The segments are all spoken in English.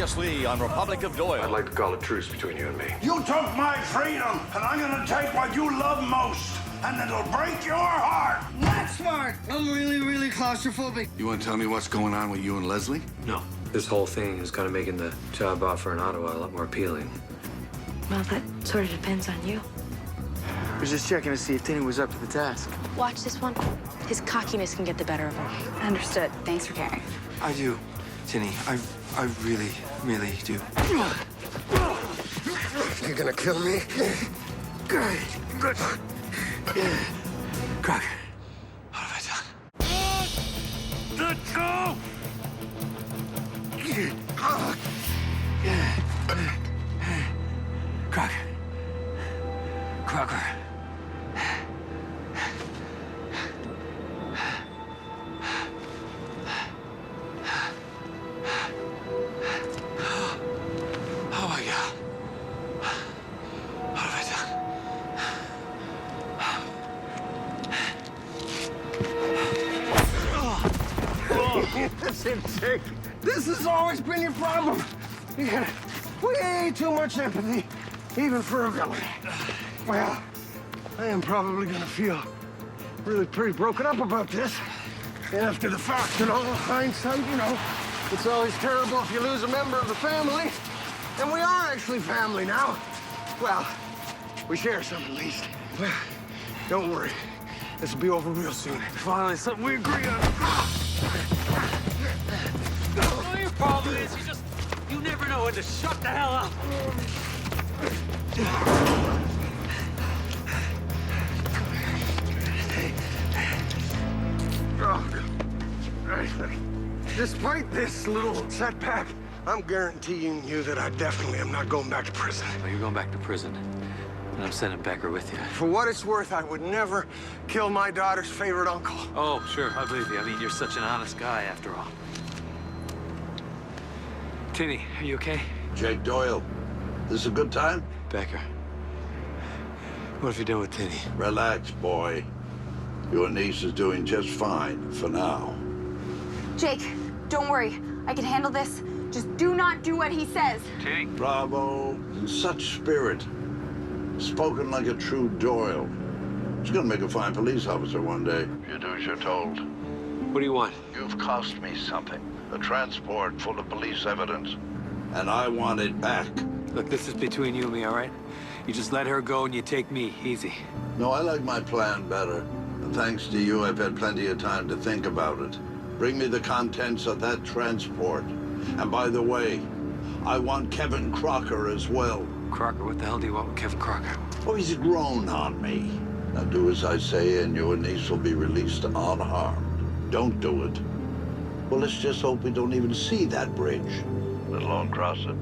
Previously on Republic of Doyle. I'd like to call a truce between you and me. You took my freedom, and I'm gonna take what you love most, and it'll break your heart. Not smart. I'm really claustrophobic. You want to tell me what's going on with you and Leslie? No. This whole thing is kind of making the job offer in Ottawa a lot more appealing. Well, that sort of depends on you. I was just checking to see if Tinny was up to the task. Watch this one. His cockiness can get the better of him. Understood. Thanks for caring. I do, Tinny. I really do. You're gonna kill me? Good. Crocker, what have I done? Let's go! Crocker. Oh my God. What have I done? That's it, Jake. This has always been your problem. You got way too much empathy, even for a villain. Well, I am probably gonna feel really pretty broken up about this. And after the fact and all hindsight, you know, it's always terrible if you lose a member of the family. And we are actually family now. Well, we share some at least. Well, don't worry. This will be over real soon. Finally, something we agree on. Well, your problem is you never know when to shut the hell up. Despite this little setback, I'm guaranteeing you that I definitely am not going back to prison. Well, you're going back to prison, and I'm sending Becker with you. For what it's worth, I would never kill my daughter's favorite uncle. Oh, sure, I believe you. I mean, you're such an honest guy, after all. Tinny, are you okay? Jake Doyle, this a good time? Becker, what have you done with Tinny? Relax, boy. Your niece is doing just fine for now. Jake, don't worry. I can handle this. Just do not do what he says. Bravo. In such spirit. Spoken like a true Doyle. She's gonna make a fine police officer one day. You do as you're told. What do you want? You've cost me something. A transport full of police evidence. And I want it back. Look, this is between you and me, all right? You just let her go and you take me. Easy. No, I like my plan better. And thanks to you, I've had plenty of time to think about it. Bring me the contents of that transport. And by the way, I want Kevin Crocker as well. Crocker? What the hell do you want with Kevin Crocker? Oh, he's grown on me. Now do as I say and your niece will be released unharmed. Don't do it. Well, let's just hope we don't even see that bridge, let alone cross it.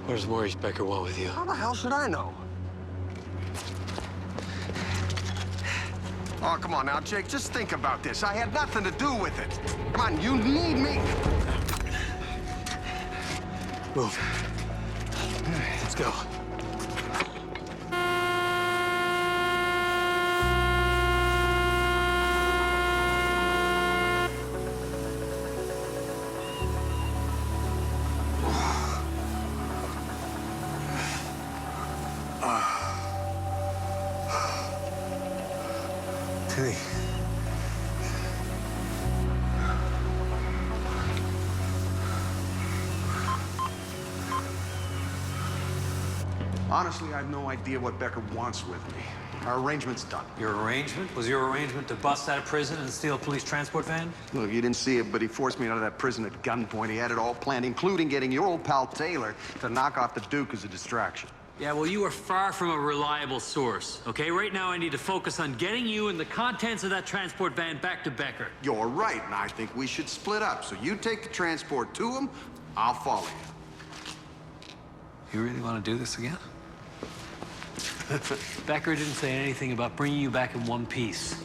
What does Maurice Becker want with you? How the hell should I know? Oh, come on now, Jake. Just think about this. I had nothing to do with it. Come on, you need me. Move. All right, let's go. Tinny. Honestly, I have no idea what Becker wants with me. Our arrangement's done. Your arrangement? Was your arrangement to bust out of prison and steal a police transport van? Look, you didn't see it, but he forced me out of that prison at gunpoint. He had it all planned, including getting your old pal Taylor to knock off the Duke as a distraction. Yeah, well, you are far from a reliable source, okay? Right now, I need to focus on getting you and the contents of that transport van back to Becker. You're right, and I think we should split up. So you take the transport to him, I'll follow you. You really want to do this again? Becker didn't say anything about bringing you back in one piece.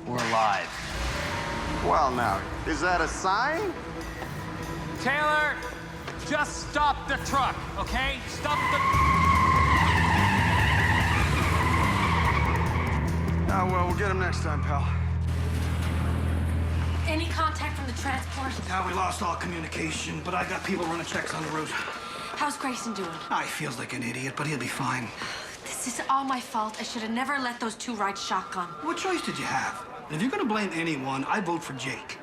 Or alive. Well, now, is that a sign? Taylor, just stop the truck, okay? Stop the... Oh, well, we'll get him next time, pal. Any contact from the transport? Now we lost all communication, but I got people running checks on the route. How's Grayson doing? Ah, he feels like an idiot, but he'll be fine. This is all my fault. I should have never let those two ride shotgun. What choice did you have? And if you're gonna blame anyone, I vote for Jake.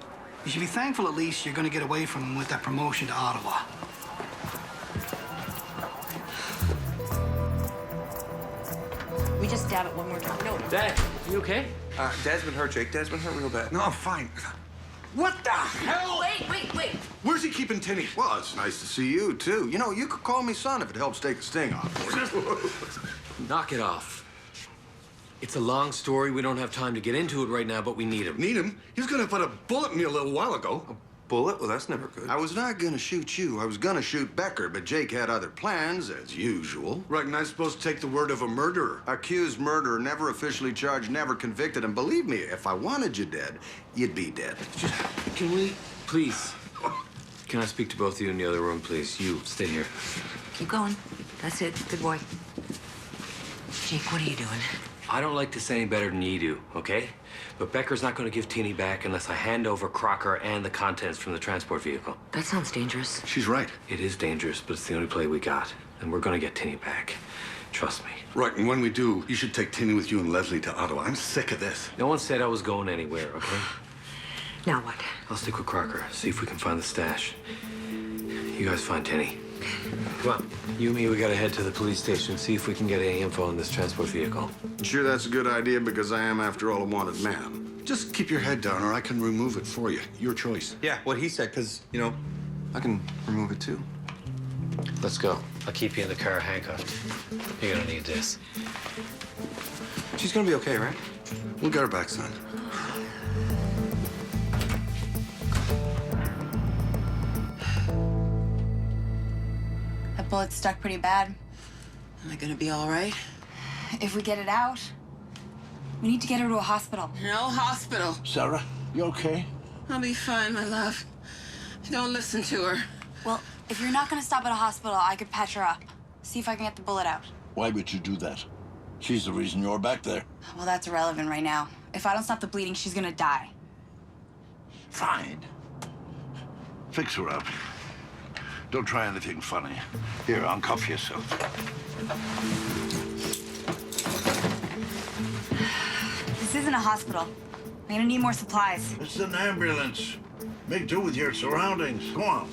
You should be thankful at least you're gonna get away from him with that promotion to Ottawa. We just stab it one more time. No. Dad, you okay? Dad's been hurt, Jake. Dad's been hurt real bad. No, I'm fine. What the hell? Wait. Where's he keeping Tinny? Well, it's nice to see you, too. You know, you could call me son if it helps take the sting off. Knock it off. It's a long story. We don't have time to get into it right now, but we need him. Need him? He was gonna put a bullet in me a little while ago. Bullet? Well, that's never good. I was not gonna shoot you. I was gonna shoot Becker, but Jake had other plans, as usual. Right, and I'm supposed to take the word of a murderer. Accused murderer, never officially charged, never convicted. And believe me, if I wanted you dead, you'd be dead. Can we, please? Can I speak to both of you in the other room, please? You, stay here. Keep going. That's it. Good boy. Jake, what are you doing? I don't like this any better than you do, okay? But Becker's not going to give Teeny back unless I hand over Crocker and the contents from the transport vehicle. That sounds dangerous. She's right. It is dangerous, but it's the only play we got. And we're going to get Teeny back. Trust me. Right, and when we do, you should take Tinny with you and Leslie to Ottawa. I'm sick of this. No one said I was going anywhere, okay? Now what? I'll stick with Crocker, see if we can find the stash. You guys find Tinny. Come on. You and me, we gotta head to the police station, see if we can get any info on this transport vehicle. Sure that's a good idea because I am, after all, a wanted man. Just keep your head down or I can remove it for you. Your choice. Yeah, what he said, because, you know, I can remove it too. Let's go. I'll keep you in the car handcuffed. You're gonna need this. She's gonna be okay, right? We'll get her back, son. That bullet stuck pretty bad. Am I gonna be all right? If we get it out, we need to get her to a hospital. No hospital. Sarah, you okay? I'll be fine, my love. Don't listen to her. Well, if you're not gonna stop at a hospital, I could patch her up. See if I can get the bullet out. Why would you do that? She's the reason you're back there. Well, that's irrelevant right now. If I don't stop the bleeding, she's gonna die. Fine. Fix her up. Don't try anything funny. Here, uncuff yourself. This isn't a hospital. We're gonna need more supplies. It's an ambulance. Make do with your surroundings. Go on.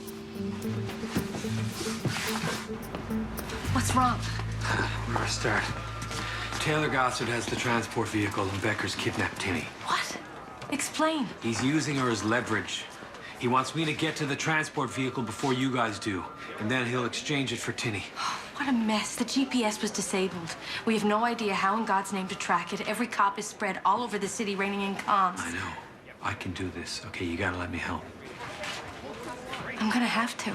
What's wrong? Where do I start? Taylor Gossard has the transport vehicle and Becker's kidnapped Tinny. What? Explain. He's using her as leverage. He wants me to get to the transport vehicle before you guys do, and then he'll exchange it for Tinny. What a mess. The GPS was disabled. We have no idea how in God's name to track it. Every cop is spread all over the city, raining in cons. I know. I can do this. Okay, you gotta let me help. I'm gonna have to.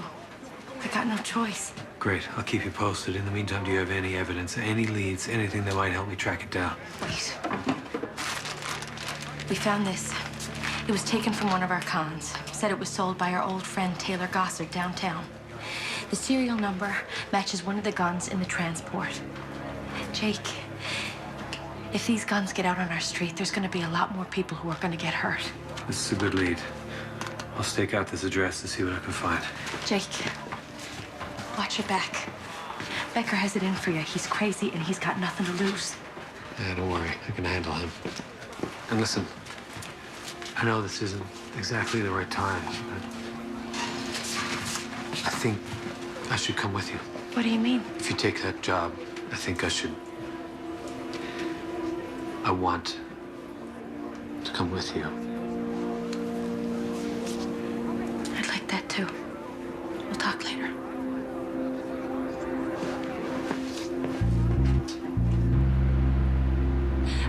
I got no choice. Great. I'll keep you posted. In the meantime, do you have any evidence, any leads, anything that might help me track it down? Wait. We found this. It was taken from one of our cons. Said it was sold by our old friend Taylor Gossard downtown. The serial number matches one of the guns in the transport. Jake, if these guns get out on our street, there's gonna be a lot more people who are gonna get hurt. This is a good lead. I'll stake out this address to see what I can find. Jake, watch your back. Becker has it in for you. He's crazy and he's got nothing to lose. Yeah, don't worry. I can handle him. And listen, I know this isn't exactly the right time, but I think I should come with you. What do you mean? If you take that job, I think I should. I want to come with you. I'd like that too. We'll talk later.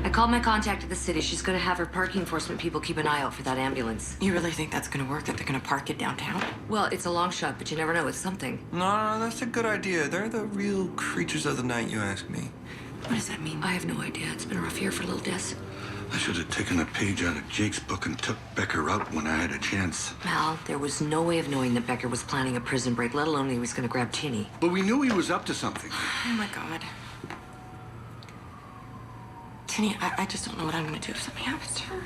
I called my contact at the city. She's gonna have her parking enforcement people keep an eye out for that ambulance. You really think that's gonna work, that they're gonna park it downtown? Well, it's a long shot, but you never know. It's something. No, that's a good idea. They're the real creatures of the night, you ask me. What does that mean? I have no idea. It's been a rough year for little Des. I should have taken a page out of Jake's book and took Becker out when I had a chance. Mal, there was no way of knowing that Becker was planning a prison break, let alone he was going to grab Tinny. But we knew he was up to something. Oh, my God. Tinny, I just don't know what I'm going to do if something happens to her.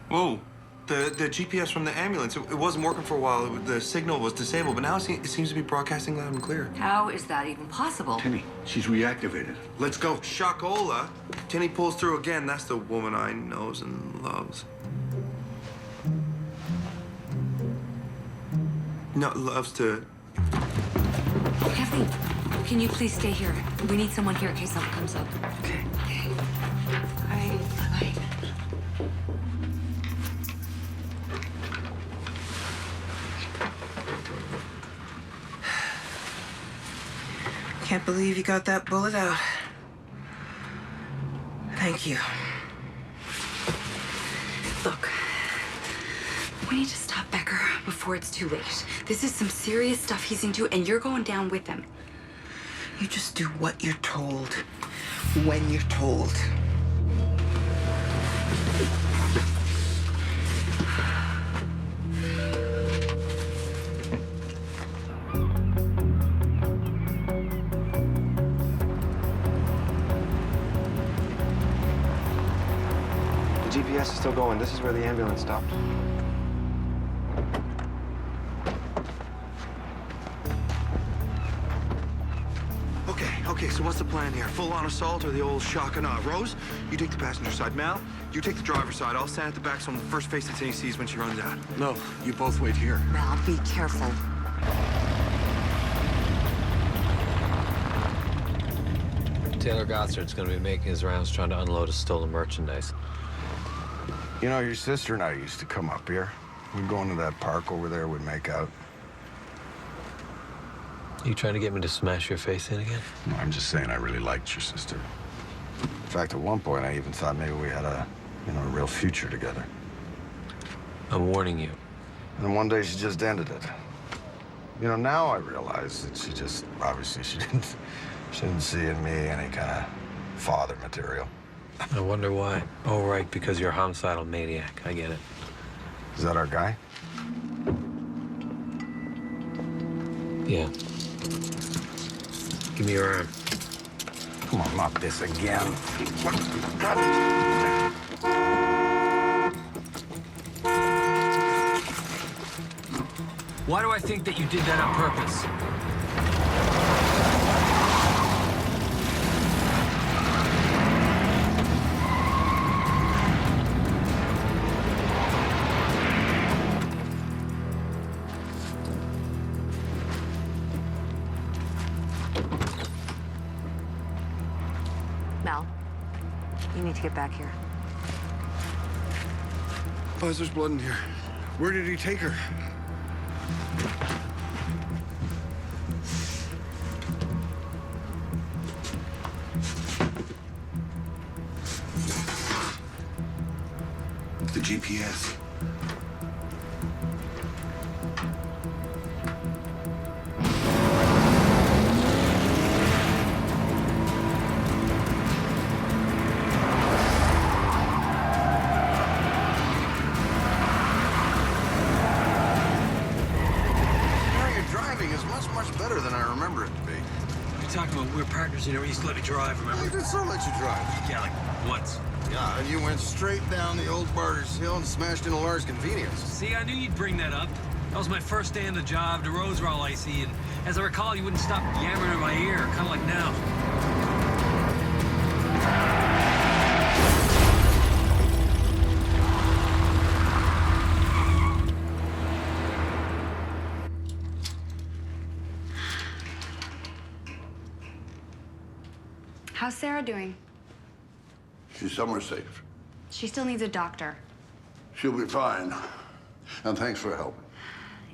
Whoa. The GPS from the ambulance, it wasn't working for a while. The signal was disabled, but now it seems to be broadcasting loud and clear. How is that even possible? Tinny, she's reactivated. Let's go. Shockola. Tinny pulls through again. That's the woman I knows and loves. No, loves to... Kathleen, can you please stay here? We need someone here in case something comes up. Okay. Bye. Bye. Can't believe you got that bullet out. Thank you. Look, we need to stop Becker before it's too late. This is some serious stuff he's into, and you're going down with him. You just do what you're told, when you're told. The GPS is still going. This is where the ambulance stopped. Okay, so what's the plan here? Full-on assault or the old shock and awe? Rose, you take the passenger side. Mal, you take the driver's side. I'll stand at the back so I'm the first face that Tinny sees when she runs out. No, you both wait here. Mal, be careful. Taylor Gossard's gonna be making his rounds trying to unload his stolen merchandise. You know, your sister and I used to come up here. We'd go into that park over there, we'd make out. You trying to get me to smash your face in again? No, I'm just saying I really liked your sister. In fact, at one point, I even thought maybe we had a real future together. I'm warning you. And then one day she just ended it. You know, now I realize that obviously she didn't see in me any kind of father material. I wonder why. Oh, right, because you're a homicidal maniac. I get it. Is that our guy? Yeah. Give me your arm. Come on, not this again. Why do I think that you did that on purpose? Mal, you need to get back here. Buzz, there's blood in here. Where did he take her? The GPS. Much better than I remember it to be. You're talking about we're partners. You never used to let me drive, remember? I did so let you drive. Yeah, like once. Yeah, and you went straight down the old Barter's Hill and smashed into Laura's convenience. See, I knew you'd bring that up. That was my first day on the job. The roads were all icy, and as I recall, you wouldn't stop yammering in my ear, kind of like now. How's Sarah doing? She's somewhere safe. She still needs a doctor. She'll be fine. And thanks for helping.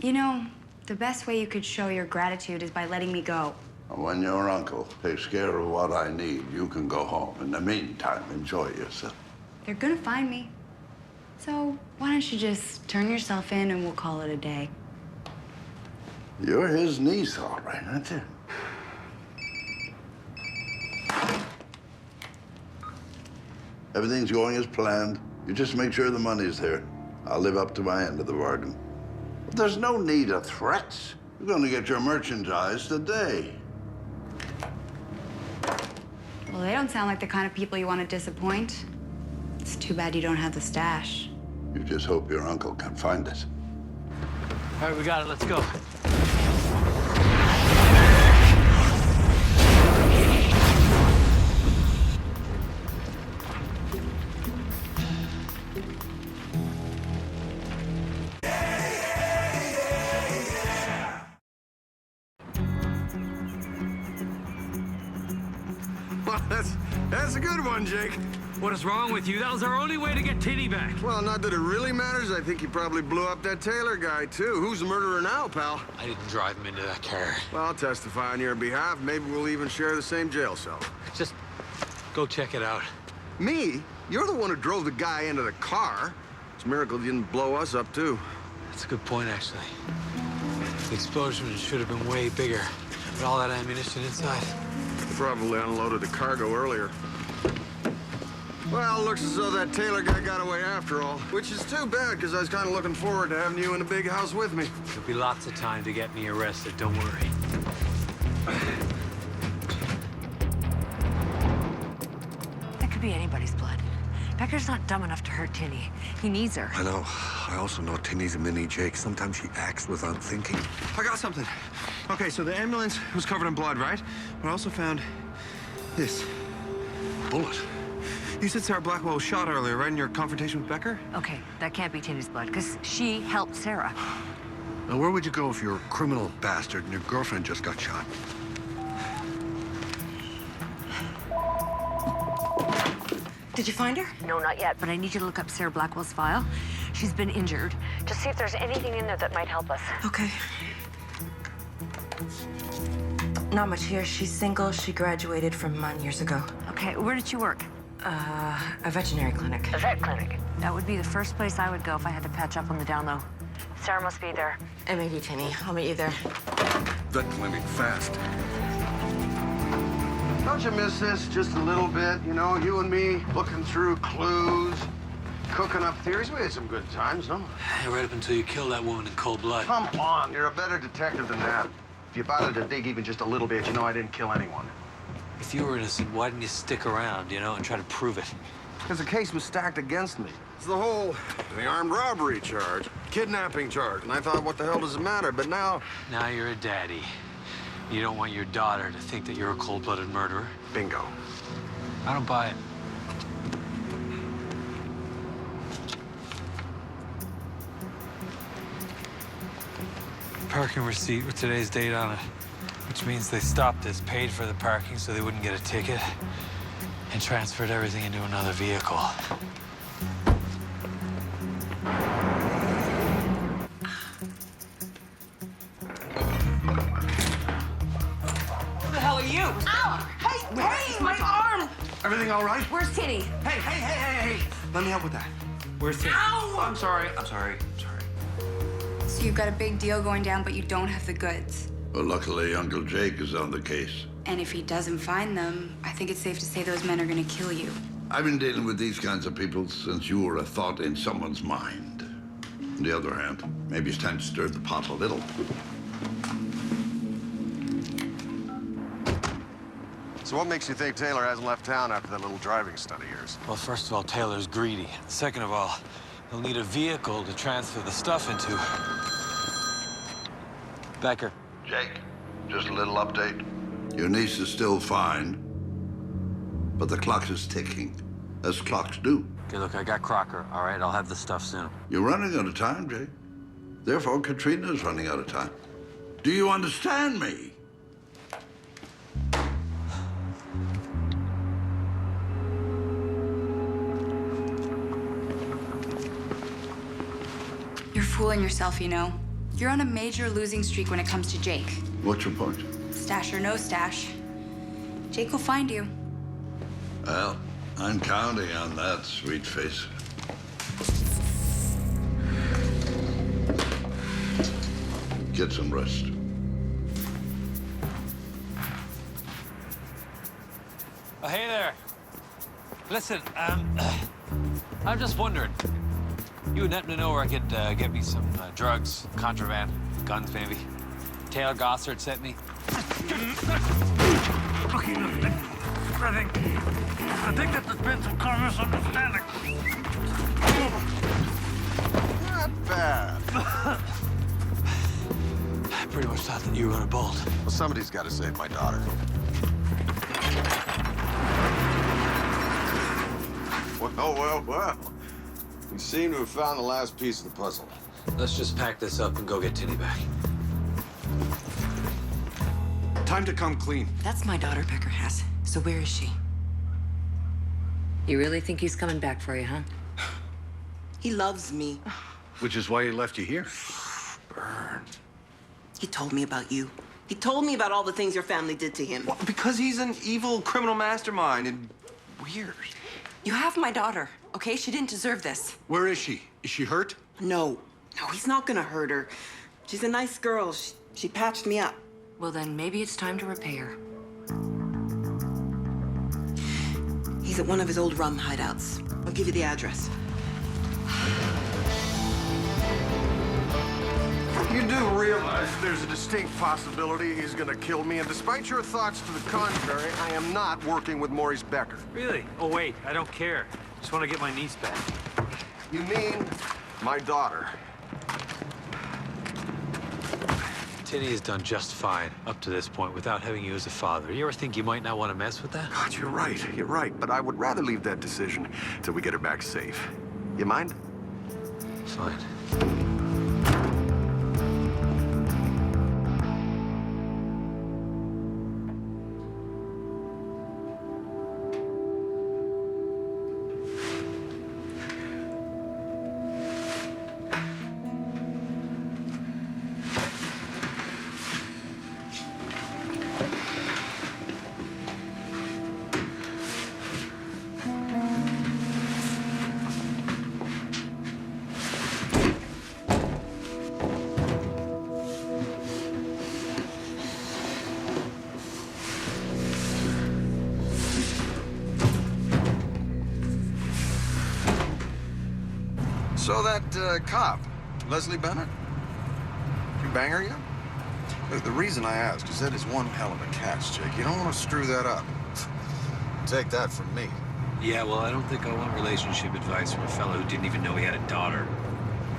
You know, the best way you could show your gratitude is by letting me go. And when your uncle takes care of what I need, you can go home. In the meantime, enjoy yourself. They're gonna find me. So why don't you just turn yourself in and we'll call it a day? You're his niece, all right, aren't you? Everything's going as planned. You just make sure the money's there. I'll live up to my end of the bargain. But there's no need of threats. You're going to get your merchandise today. Well, they don't sound like the kind of people you want to disappoint. It's too bad you don't have the stash. You just hope your uncle can find it. All right, we got it. Let's go. Well, that's a good one, Jake. What is wrong with you? That was our only way to get Tinny back. Well, not that it really matters. I think you probably blew up that Taylor guy, too. Who's the murderer now, pal? I didn't drive him into that car. Well, I'll testify on your behalf. Maybe we'll even share the same jail cell. Just go check it out. Me? You're the one who drove the guy into the car. It's a miracle you didn't blow us up, too. That's a good point, actually. The explosion should have been way bigger. With all that ammunition inside. You probably unloaded the cargo earlier. Well, looks as though that Taylor guy got away after all. Which is too bad, because I was kind of looking forward to having you in the big house with me. There'll be lots of time to get me arrested, don't worry. That could be anybody's blood. Becker's not dumb enough to hurt Tinny. He needs her. I know. I also know Tinny's a mini Jake. Sometimes she acts without thinking. I got something. Okay, so the ambulance was covered in blood, right? But I also found this. Bullet. You said Sarah Blackwell was shot earlier, right, in your confrontation with Becker? Okay, that can't be Tinny's blood, because she helped Sarah. Now, where would you go if you're a criminal bastard and your girlfriend just got shot? Did you find her? No, not yet, but I need you to look up Sarah Blackwell's file. She's been injured. Just see if there's anything in there that might help us. Okay. Not much here. She's single. She graduated from MUN years ago. Okay, where did she work? A veterinary clinic. A vet clinic. That would be the first place I would go if I had to patch up on the down low. Sarah must be there. And maybe Tinny. I'll meet you there. Vet clinic fast. Don't you miss this just a little bit? You know, you and me looking through clues, cooking up theories. We had some good times, no? Right up until you killed that woman in cold blood. Come on, you're a better detective than that. If you bothered to dig even just a little bit, you know I didn't kill anyone. If you were innocent, why didn't you stick around, and try to prove it? Because the case was stacked against me. It's the whole armed robbery charge, kidnapping charge, and I thought, what the hell does it matter? But now... Now you're a daddy. You don't want your daughter to think that you're a cold-blooded murderer. Bingo. I don't buy it. Parking receipt with today's date on it, which means they stopped us, paid for the parking so they wouldn't get a ticket, and transferred everything into another vehicle. Who the hell are you? Ow! Hey, my arm! Everything all right? Where's Tinny? Hey. Let me help with that. Where's Tinny? Ow! I'm sorry. Sorry. So you've got a big deal going down, but you don't have the goods. Well, luckily, Uncle Jake is on the case. And if he doesn't find them, I think it's safe to say those men are gonna kill you. I've been dealing with these kinds of people since you were a thought in someone's mind. On the other hand, maybe it's time to stir the pot a little. So what makes you think Taylor hasn't left town after that little driving stunt of yours? Well, first of all, Taylor's greedy. Second of all, he'll need a vehicle to transfer the stuff into. Becker. Jake, just a little update. Your niece is still fine, but the clock is ticking, as clocks do. Okay, look, I got Crocker, all right? I'll have the stuff soon. You're running out of time, Jake. Therefore, Katrina's running out of time. Do you understand me? You're fooling yourself, you know. You're on a major losing streak when it comes to Jake. What's your point? Stash or no stash, Jake will find you. Well, I'm counting on that, sweet face. Get some rest. Oh, hey there. Listen, I'm just wondering. You would happen to know where I could get me some drugs, contraband, guns maybe? Taylor Gossard sent me. Okay, look, I think that there's been some kind of misunderstanding. Not bad. I pretty much thought that you were gonna bolt. Well, somebody's got to save my daughter. Well. We seem to have found the last piece of the puzzle. Let's just pack this up and go get Tinny back. Time to come clean. That's my daughter Becker has. So where is she? You really think he's coming back for you, huh? He loves me. Which is why he left you here. Burn. He told me about you. He told me about all the things your family did to him. Well, because he's an evil criminal mastermind and weird. You have my daughter, okay? She didn't deserve this. Where is she? Is she hurt? No, he's not gonna hurt her. She's a nice girl. She patched me up. Well, then maybe it's time to repay her. He's at one of his old rum hideouts. I'll give you the address. You do realize there's a distinct possibility he's gonna kill me, and despite your thoughts to the contrary, I am not working with Maurice Becker. Really? Oh, wait, I don't care. Just want to get my niece back. You mean my daughter? Tinny has done just fine up to this point without having you as a father. You ever think you might not want to mess with that? God, you're right. But I would rather leave that decision till we get her back safe. You mind? Fine. So that cop, Leslie Bennett, you bang her yet? Look, the reason I ask is that is one hell of a catch, Jake. You don't want to screw that up. Take that from me. Yeah, well, I don't think I want relationship advice from a fellow who didn't even know he had a daughter.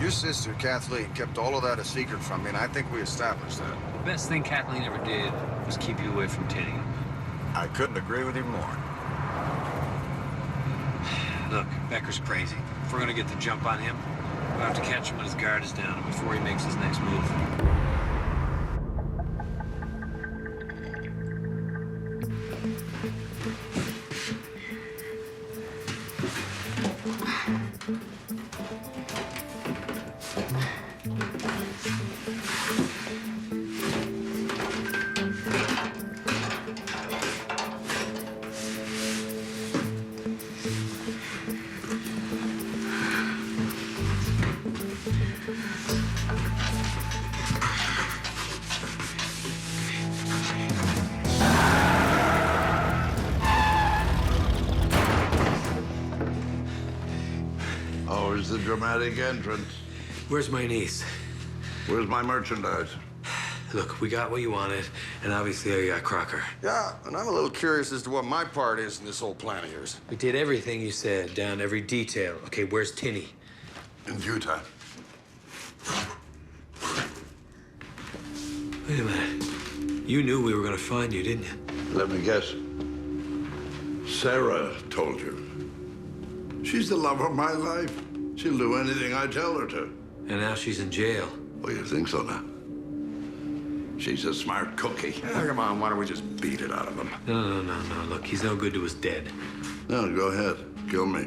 Your sister, Kathleen, kept all of that a secret from me, and I think we established that. The best thing Kathleen ever did was keep you away from Tinny. I couldn't agree with you more. Look, Becker's crazy. If we're gonna get the jump on him, we'll have to catch him when his guard is down and before he makes his next move. Oh, is the dramatic entrance. Where's my niece? Where's my merchandise? Look, we got what you wanted, and obviously I got Crocker. Yeah, and I'm a little curious as to what my part is in this whole plan of yours. We did everything you said, down every detail. Okay, where's Tinny? In Utah. Wait a minute. You knew we were gonna find you, didn't you? Let me guess. Sarah told you. She's the love of my life. She'll do anything I tell her to. And now she's in jail. Oh, you think so now? She's a smart cookie. Yeah, come on, why don't we just beat it out of him? No. Look, he's no good to us dead. No, go ahead. Kill me.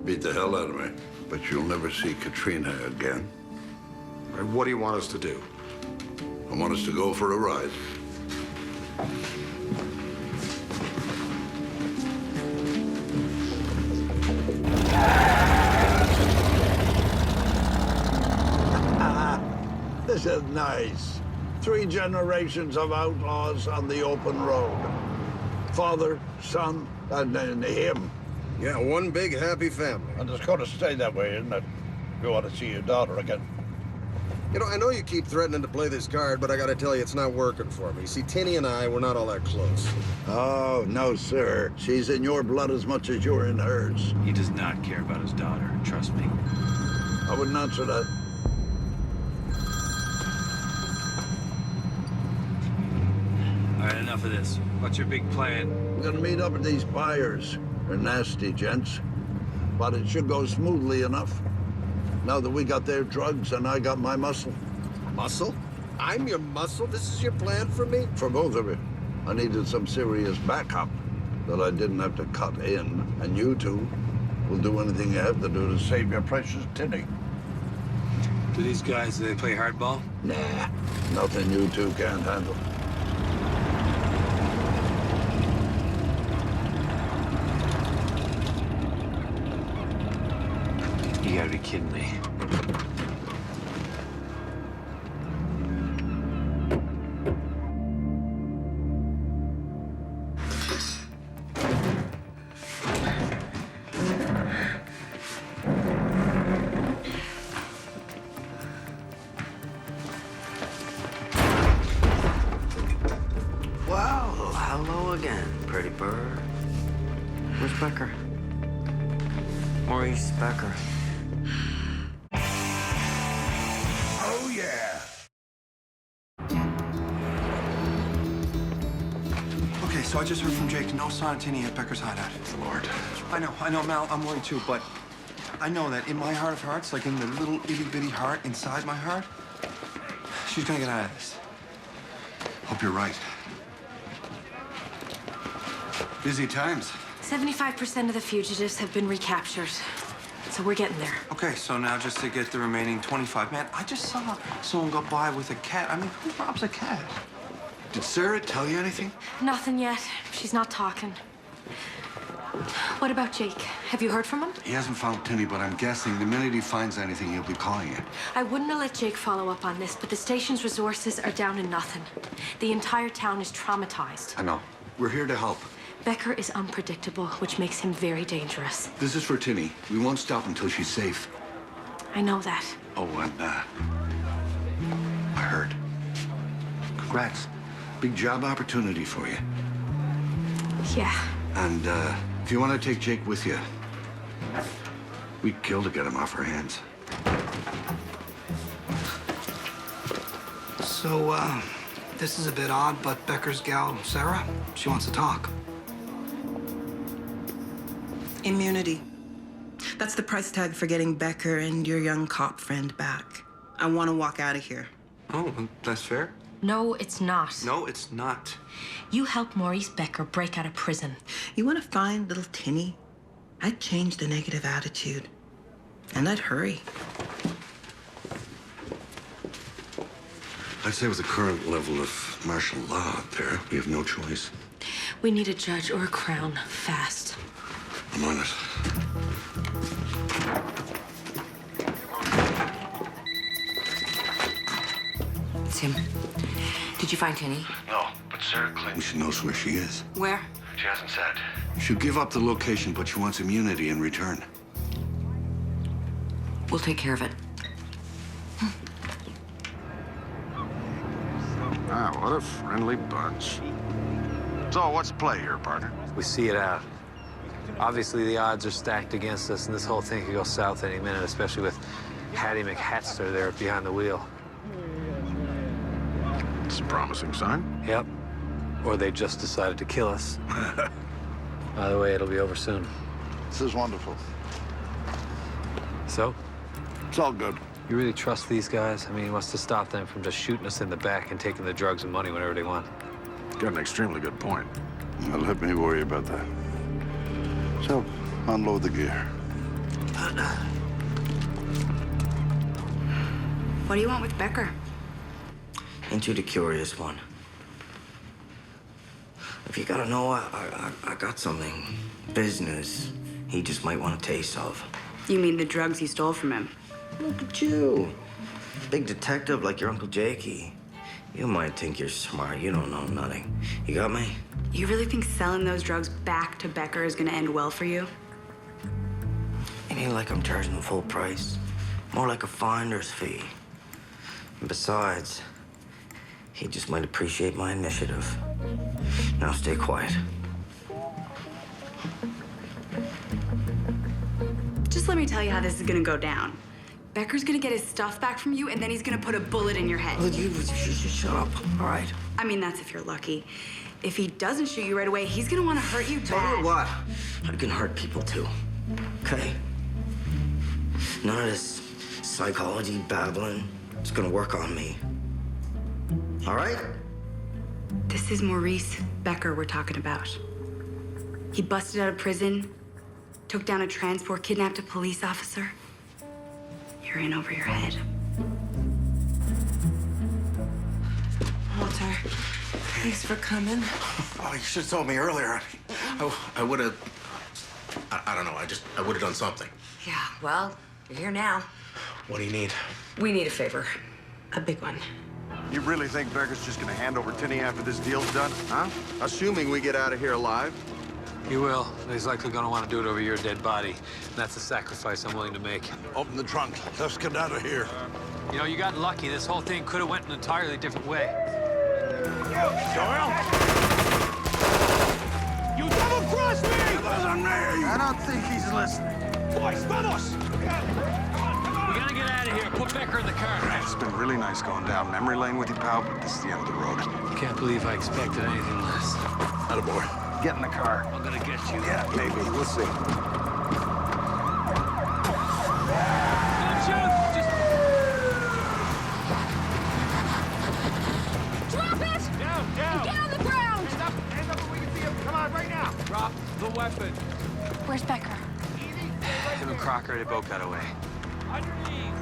Beat the hell out of me. But you'll never see Katrina again. Right, what do you want us to do? I want us to go for a ride. This is nice. 3 generations of outlaws on the open road. Father, son, and then him. Yeah, one big happy family. And it's going to stay that way, isn't it? You want to see your daughter again. You know, I know you keep threatening to play this card, but I gotta tell you, it's not working for me. See, Tinny and I, we're not all that close. Oh, no, sir. She's in your blood as much as you're in hers. He does not care about his daughter, trust me. I wouldn't answer that. All right, enough of this. What's your big plan? We're gonna meet up with these buyers. They're nasty gents. But it should go smoothly enough. Now that we got their drugs and I got my muscle. Muscle? I'm your muscle? This is your plan for me? For both of you. I needed some serious backup that I didn't have to cut in. And you two will do anything you have to do to save your precious Tinny. Do these guys, do they play hardball? Nah, nothing you two can't handle. You gotta be kidding me. Well, hello again, pretty bird. Where's Becker? Maurice Becker. Oh, yeah. Okay, so I just heard from Jake. No sign of Tinny at Becker's hideout. Lord. I know, Mal, I'm worried too, but I know that in my heart of hearts, like in the little itty-bitty heart inside my heart, she's gonna get out of this. Hope you're right. Busy times. 75% of the fugitives have been recaptured. So we're getting there. Okay, so now just to get the remaining 25. Man, I just saw someone go by with a cat. I mean, who robs a cat? Did Sarah tell you anything? Nothing yet. She's not talking. What about Jake? Have you heard from him? He hasn't found Tinny, but I'm guessing the minute he finds anything, he'll be calling you. I wouldn't have let Jake follow up on this, but the station's resources are down to nothing. The entire town is traumatized. I know. We're here to help. Becker is unpredictable, which makes him very dangerous. This is for Tinny. We won't stop until she's safe. I know that. Oh, and, I heard. Congrats. Big job opportunity for you. Yeah. And, if you want to take Jake with you, we'd kill to get him off our hands. So, this is a bit odd, but Becker's gal, Sarah, she wants to talk. Immunity. That's the price tag for getting Becker and your young cop friend back. I want to walk out of here. Oh, that's fair. No, it's not. No, it's not. You helped Maurice Becker break out of prison. You want to find little Tinny? I'd change the negative attitude. And I'd hurry. I'd say with the current level of martial law out there, we have no choice. We need a judge or a crown, fast. I'm on it. It's him. Did you find Tinny? No, but Sarah claims she knows where she is. Where? She hasn't said. She'll give up the location, but she wants immunity in return. We'll take care of it. Ah, what a friendly bunch. So, what's the play here, partner? We see it out. Obviously, the odds are stacked against us, and this whole thing could go south any minute, especially with Hattie McHatster there behind the wheel. It's a promising sign. Yep. Or they just decided to kill us. By the way, it'll be over soon. This is wonderful. So? It's all good. You really trust these guys? I mean, what's to stop them from just shooting us in the back and taking the drugs and money whenever they want? Got an extremely good point. Now, let me worry about that. So, unload the gear. What do you want with Becker? Ain't you the curious one? If you gotta know, I got something. Business he just might want a taste of. You mean the drugs you stole from him? Look at you. Big detective like your Uncle Jakey. You might think you're smart. You don't know nothing. You got me? You really think selling those drugs back to Becker is gonna end well for you? Ain't like I'm charging the full price. More like a finder's fee. And besides, he just might appreciate my initiative. Now stay quiet. Just let me tell you how this is gonna go down. Becker's gonna get his stuff back from you, and then he's gonna put a bullet in your head. Well, you shut up, all right? I mean, that's if you're lucky. If he doesn't shoot you right away, he's gonna want to hurt you Tell bad. you what, I can hurt people too, okay? None of this psychology babbling is gonna work on me. All right? This is Maurice Becker we're talking about. He busted out of prison, took down a transport, kidnapped a police officer. You're in over your head. Walter, thanks for coming. Oh, you should have told me earlier. I would have. I don't know. I would have done something. Yeah, well, you're here now. What do you need? We need a favor. A big one. You really think Becker's just gonna hand over Tinney after this deal's done, huh? Assuming we get out of here alive? He will. He's likely going to want to do it over your dead body. And that's a sacrifice I'm willing to make. Open the trunk. Let's get out of here. You know, you got lucky. This whole thing could have went an entirely different way. Doyle? You double-crossed me! It wasn't me! I don't think he's listening. Boys, vamos! We gotta get out of here. Put Becker in the car. It's been really nice going down memory lane with you, pal, but this is the end of the road. Can't believe I expected anything less. Attaboy. Get in the car. I'm gonna get you. Yeah, maybe. We'll see. Don't shoot! Just... Drop it! Down, down! Get on the ground! Hands up where we can see him. Come on, right now. Drop the weapon. Where's Becker? Him and Crocker, they both got away. Underneath!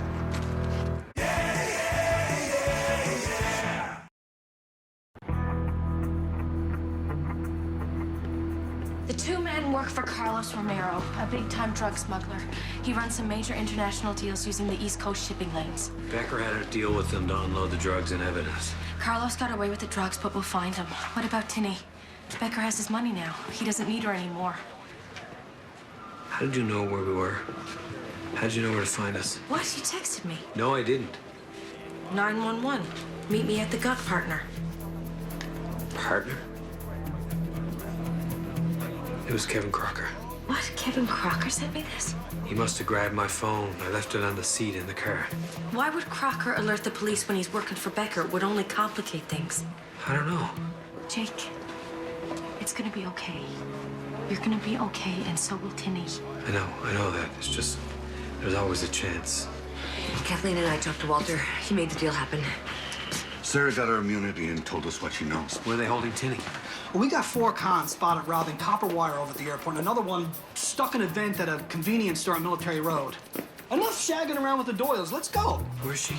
The two men work for Carlos Romero, a big-time drug smuggler. He runs some major international deals using the East Coast shipping lanes. Becker had a deal with them to unload the drugs and evidence. Carlos got away with the drugs, but we'll find him. What about Tinney? Becker has his money now. He doesn't need her anymore. How did you know where we were? How did you know where to find us? What? You texted me. No, I didn't. 911. Meet me at the gut, partner. Partner? It was Kevin Crocker. What? Kevin Crocker sent me this? He must have grabbed my phone. I left it on the seat in the car. Why would Crocker alert the police when he's working for Becker? It would only complicate things. I don't know. Jake, it's gonna be okay. You're gonna be okay, and so will Tinney. I know that. It's just, there's always a chance. Kathleen and I talked to Walter. He made the deal happen. Sarah got her immunity and told us what she knows. Where are they holding Tinney? Well, we got 4 cons spotted robbing copper wire over at the airport, and another one stuck in a vent at a convenience store on Military Road. Enough shagging around with the Doyles. Let's go. Where's she?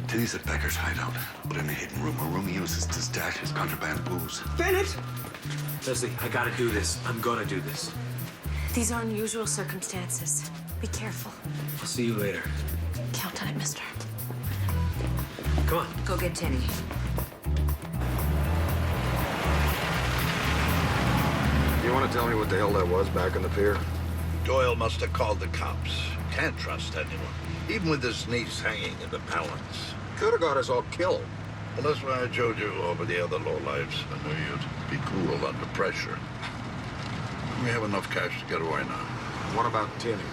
Tinney's at Becker's hideout, but in a hidden room. A room he uses to stash his contraband booze. Bennett! Leslie, I gotta do this. I'm gonna do this. These are unusual circumstances. Be careful. I'll see you later. Count on it, mister. Come on. Go get Tinney. You want to tell me what the hell that was back on the pier? Doyle must have called the cops. Can't trust anyone, even with his niece hanging in the balance. Could have got us all killed. Well, that's why I showed you over the other lowlives. I knew you'd be cool under pressure. We have enough cash to get away now. What about Tinney?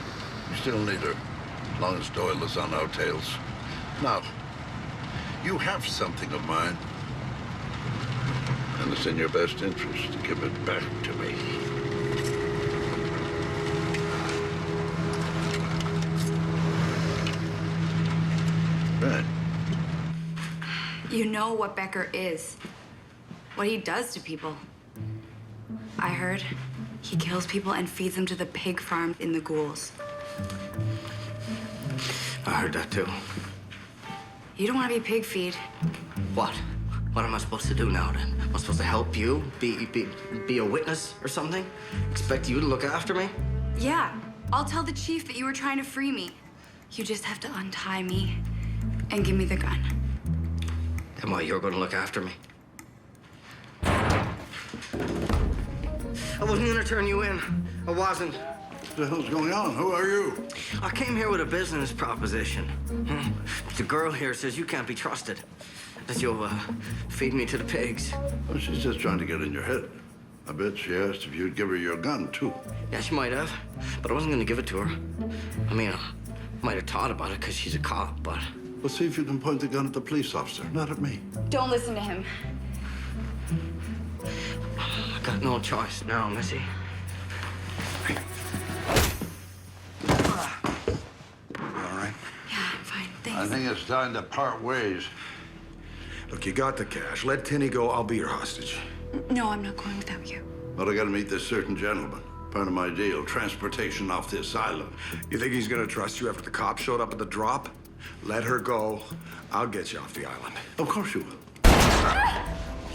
We still need her, as long as Doyle is on our tails. Now, you have something of mine. And it's in your best interest to give it back to me. Right. You know what Becker is. What he does to people. I heard he kills people and feeds them to the pig farm in the ghouls. I heard that too. You don't want to be pig feed. What? What am I supposed to do now then? Am I supposed to help you? Be a witness or something? Expect you to look after me? Yeah, I'll tell the chief that you were trying to free me. You just have to untie me and give me the gun. And why, you're gonna look after me? I wasn't gonna turn you in. I wasn't. the hell's going on? Who are you? I came here with a business proposition. The girl here says you can't be trusted. That you'll feed me to the pigs. Well, she's just trying to get in your head. I bet she asked if you'd give her your gun, too. Yeah, she might have, but I wasn't gonna give it to her. I mean, I might have thought about it because she's a cop, but... Well, see if you can point the gun at the police officer, not at me. Don't listen to him. I got no choice now, Missy. You all right? Yeah, I'm fine. Thanks. I think it's time to part ways. Look, you got the cash. Let Tinny go. I'll be your hostage. No, I'm not going without you. But I gotta meet this certain gentleman. Part of my deal, transportation off this island. You think he's gonna trust you after the cops showed up at the drop? Let her go. I'll get you off the island. Of course you will.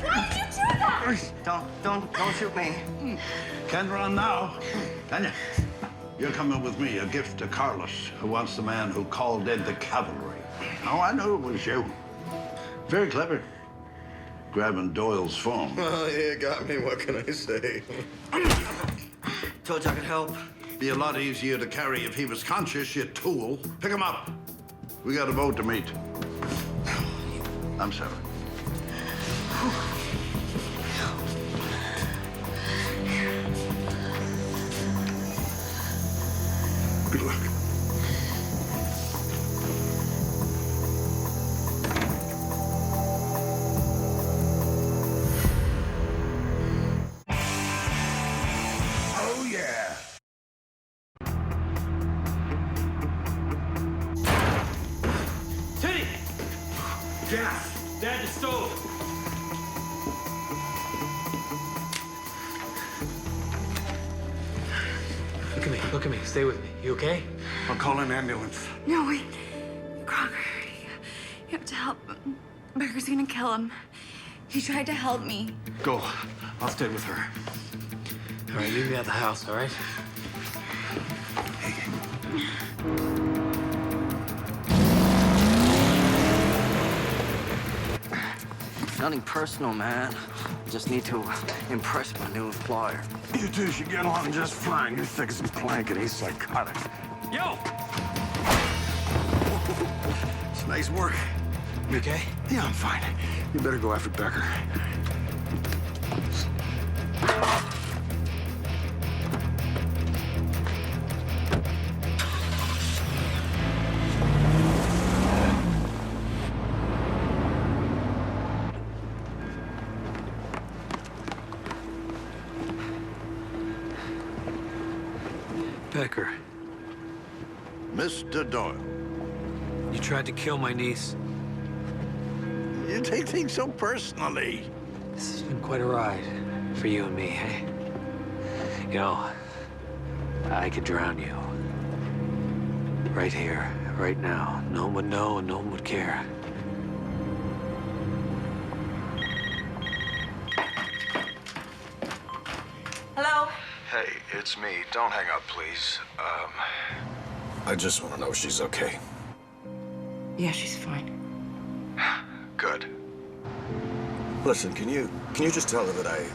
Why'd you do that? Don't shoot me. Can't run now, can you? You're coming with me, a gift to Carlos, who wants the man who called in the cavalry. Oh, I knew it was you. Very clever. Grabbing Doyle's phone. Oh, yeah, got me. What can I say? Told you I could help. Be a lot easier to carry if he was conscious, you tool. Pick him up. We got a boat to meet. I'm sorry. Good luck. Oh, yeah. Teddy! Gas! Dad, the stove! Look at me. Stay with me. You okay? I'll call an ambulance. No, wait. Crocker, you have to help. Becker's gonna kill him. He tried to help me. Go. I'll stay with her. All right, leave me at the house, all right? Nothing personal, man. I just need to impress my new employer. You two should get along just fine. You're thick as a plank and he's psychotic. Yo! It's nice work. You okay? Yeah, I'm fine. You better go after Becker. Becker, Mr. Doyle. you tried to kill my niece. You take things so personally. This has been quite a ride for you and me, hey? You know, I could drown you. Right here, right now. No one would know and no one would care. Hello? Hey, it's me. Don't hang up, please. I just want to know she's okay. Yeah, she's fine. Good. Listen, can you just tell her that I...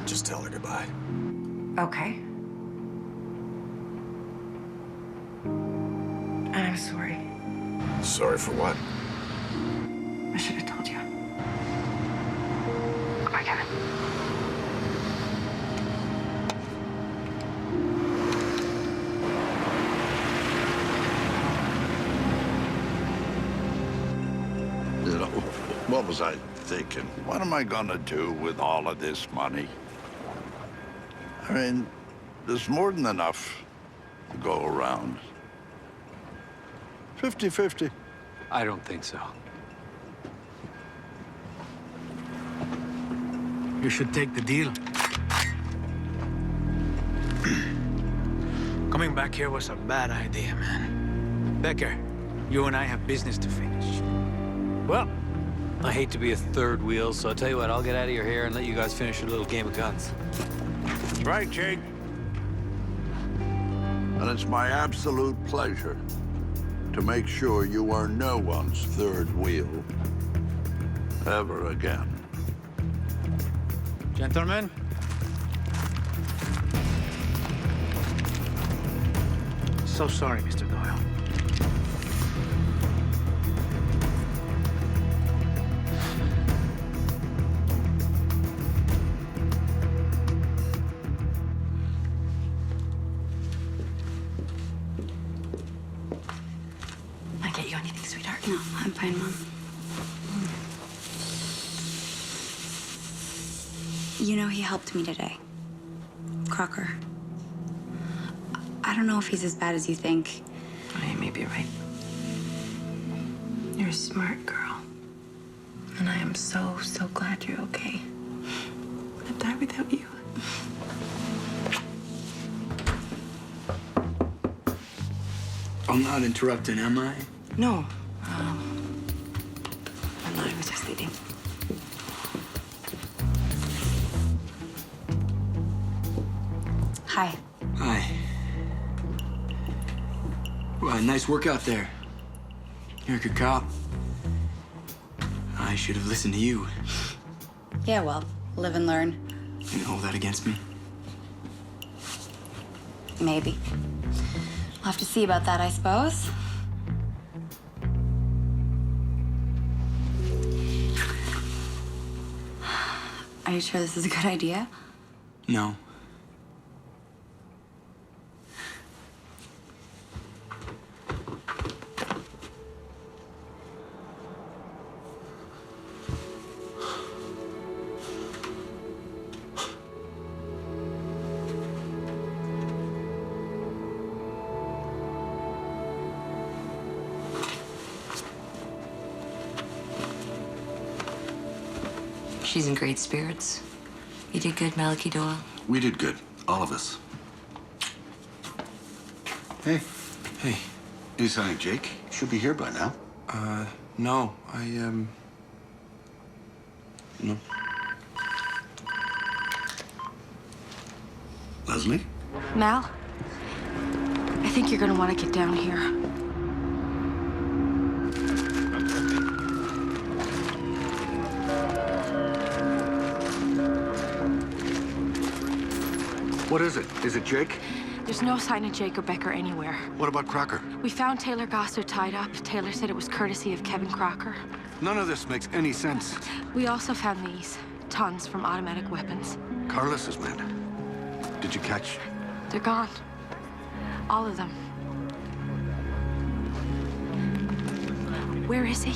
Just tell her goodbye. Okay. And I'm sorry. Sorry for what? I should have told you. Goodbye, Kevin. You know, what was I thinking? What am I gonna do with all of this money? I mean, there's more than enough to go around. 50-50. I don't think so. You should take the deal. Coming back here was a bad idea, man. Becker, you and I have business to finish. Well, I hate to be a third wheel, so I'll tell you what, I'll get out of your hair and let you guys finish your little game of guns. That's right, Jake. And it's my absolute pleasure to make sure you are no one's third wheel ever again. Gentlemen. So sorry, Mr. Doyle. I get you anything, sweetheart? No, I'm fine, Mom. You know, he helped me today. Crocker. I don't know if he's as bad as you think. You may be right. You're a smart girl. And I am so, so glad you're okay. I'd die without you. I'm not interrupting, am I? No. I'm not. I was just leaving. Hi. Hi. Well, nice work out there. You're a good cop. I should have listened to you. Yeah, well, live and learn. You can hold that against me. Maybe. We'll have to see about that, I suppose. Are you sure this is a good idea? No. She's in great spirits. You did good, Malachi Doyle. We did good, all of us. Hey. Hey. Hey, Sonny, Jake should be here by now. No. No. Leslie? Mal, I think you're gonna want to get down here. What is it? Is it Jake? There's no sign of Jake or Becker anywhere. What about Crocker? We found Taylor Gossard tied up. Taylor said it was courtesy of Kevin Crocker. None of this makes any sense. We also found these. Tons from automatic weapons. Carlos's men. Did you catch? They're gone. All of them. Where is he?